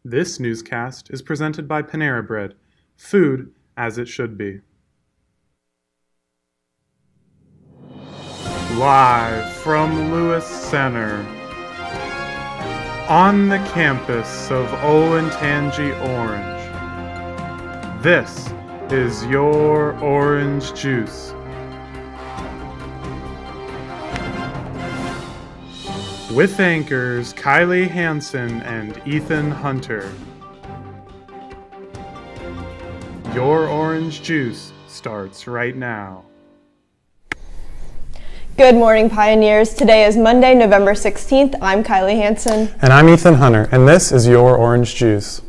This newscast is presented by Panera BREAD, food as it should be. Live from Lewis Center, on the campus of Olentangy Orange, this is your orange juice. With anchors Kylie Hansen and Ethan Hunter. Your orange juice starts right now. Good morning, Pioneers. Today is Monday, November 16th. I'm Kylie Hansen. And I'm Ethan Hunter, and this is your orange juice.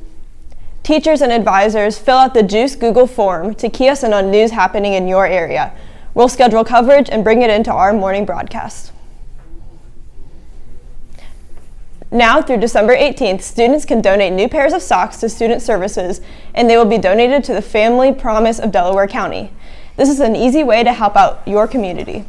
Teachers and advisors, fill out the Juice Google form to key us in on news happening in your area. We'll schedule coverage and bring it into our morning broadcast. Now through December 18th, students can donate new pairs of socks to Student Services, and they will be donated to the Family Promise of Delaware County. This is an easy way to help out your community.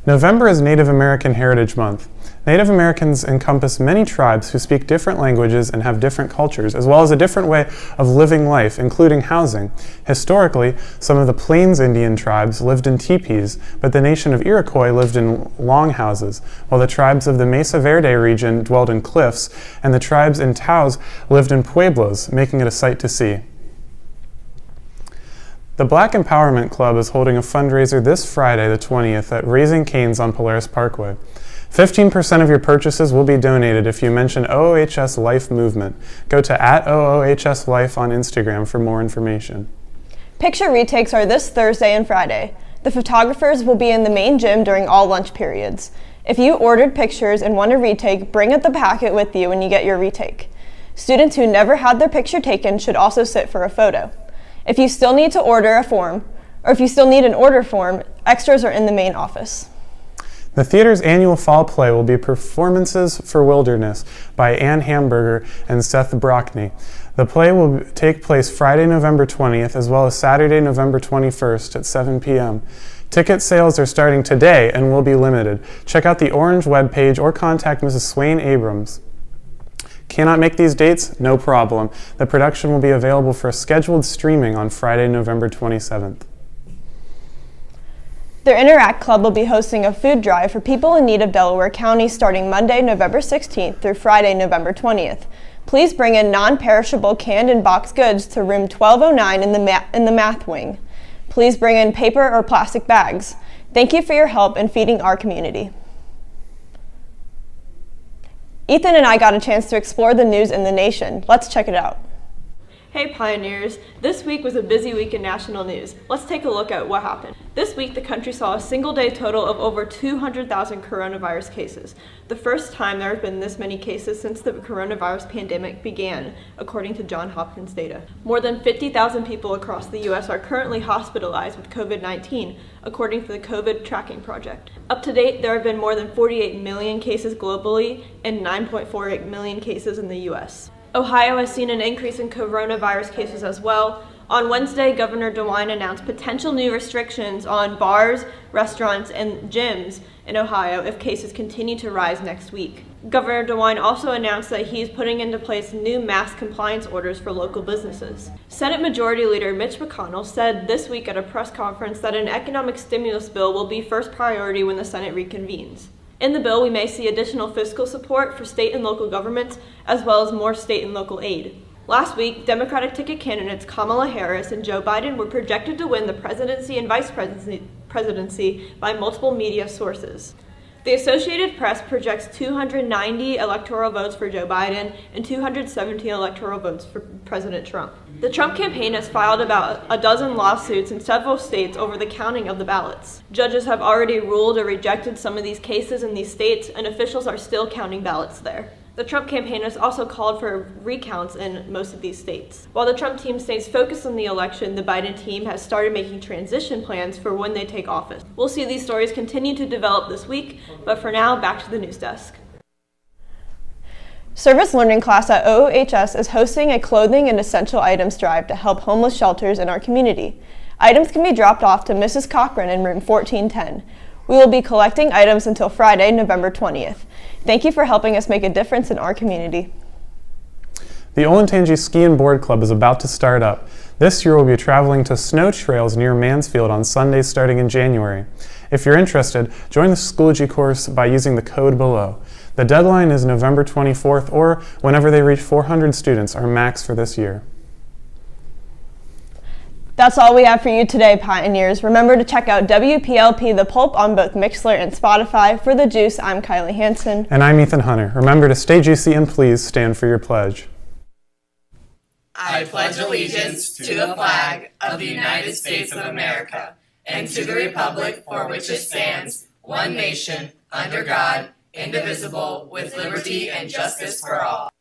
November is Native American Heritage Month. Native Americans encompass many tribes who speak different languages and have different cultures, as well as a different way of living life, including housing. Historically, some of the Plains Indian tribes lived in teepees, but the nation of Iroquois lived in longhouses, while the tribes of the Mesa Verde region dwelled in cliffs, and the tribes in Taos lived in pueblos, making it a sight to see. The Black Empowerment Club is holding a fundraiser this Friday, the 20th, at Raising Cane's on Polaris Parkway. 15% of your purchases will be donated if you mention OOHS Life Movement. Go to @OOHS Life on Instagram for more information. Picture retakes are this Thursday and Friday. The photographers will be in the main gym during all lunch periods. If you ordered pictures and want a retake, bring the packet with you when you get your retake. Students who never had their picture taken should also sit for a photo. If you still need to order a form, or if you still need an order form, extras are in the main office. The theater's annual fall play will be Performances for Wilderness by Ann Hamburger and Seth Brockney. The play will take place Friday, November 20th, as well as Saturday, November 21st at 7 p.m. Ticket sales are starting today and will be limited. Check out the Orange webpage or contact Mrs. Swain Abrams. Cannot make these dates? No problem. The production will be available for scheduled streaming on Friday, November 27th. Their Interact Club will be hosting a food drive for people in need of Delaware County starting Monday, November 16th through Friday, November 20th. Please bring in non-perishable canned and boxed goods to room 1209 in the math wing. Please bring in paper or plastic bags. Thank you for your help in feeding our community. Ethan and I got a chance to explore the news in the nation. Let's check it out. Hey Pioneers, this week was a busy week in national news. Let's take a look at what happened. This week, the country saw a single-day total of over 200,000 coronavirus cases. The first time there have been this many cases since the coronavirus pandemic began, according to Johns Hopkins data. More than 50,000 people across the U.S. are currently hospitalized with COVID-19, according to the COVID Tracking Project. Up to date, there have been more than 48 million cases globally and 9.48 million cases in the U.S. Ohio has seen an increase in coronavirus cases as well. On Wednesday, Governor DeWine announced potential new restrictions on bars, restaurants, and gyms in Ohio if cases continue to rise next week. Governor DeWine also announced that he is putting into place new mask compliance orders for local businesses. Senate Majority Leader Mitch McConnell said this week at a press conference that an economic stimulus bill will be first priority when the Senate reconvenes. In the bill, we may see additional fiscal support for state and local governments, as well as more state and local aid. Last week, Democratic ticket candidates Kamala Harris and Joe Biden were projected to win the presidency and vice presidency by multiple media sources. The Associated Press projects 290 electoral votes for Joe Biden and 217 electoral votes for President Trump. The Trump campaign has filed about a dozen lawsuits in several states over the counting of the ballots. Judges have already ruled or rejected some of these cases in these states, and officials are still counting ballots there. The Trump campaign has also called for recounts in most of these states. While the Trump team stays focused on the election, the Biden team has started making transition plans for when they take office. We'll see these stories continue to develop this week, but for now, back to the news desk. Service Learning class at OOHS is hosting a clothing and essential items drive to help homeless shelters in our community. Items can be dropped off to Mrs. Cochran in room 1410. We will be collecting items until Friday, November 20th. Thank you for helping us make a difference in our community. The Olentangy Ski and Board Club is about to start up. This year we'll be traveling to snow trails near Mansfield on Sundays starting in January. If you're interested, join the Schoology course by using the code below. The deadline is November 24th or whenever they reach 400 students, our max for this year. That's all we have for you today, Pioneers. Remember to check out WPLP The Pulp on both Mixlr and Spotify. For The Juice, I'm Kylie Hansen. And I'm Ethan Hunter. Remember to stay juicy and please stand for your pledge. I pledge allegiance to the flag of the United States of America and to the republic for which it stands, one nation, under God, indivisible, with liberty and justice for all.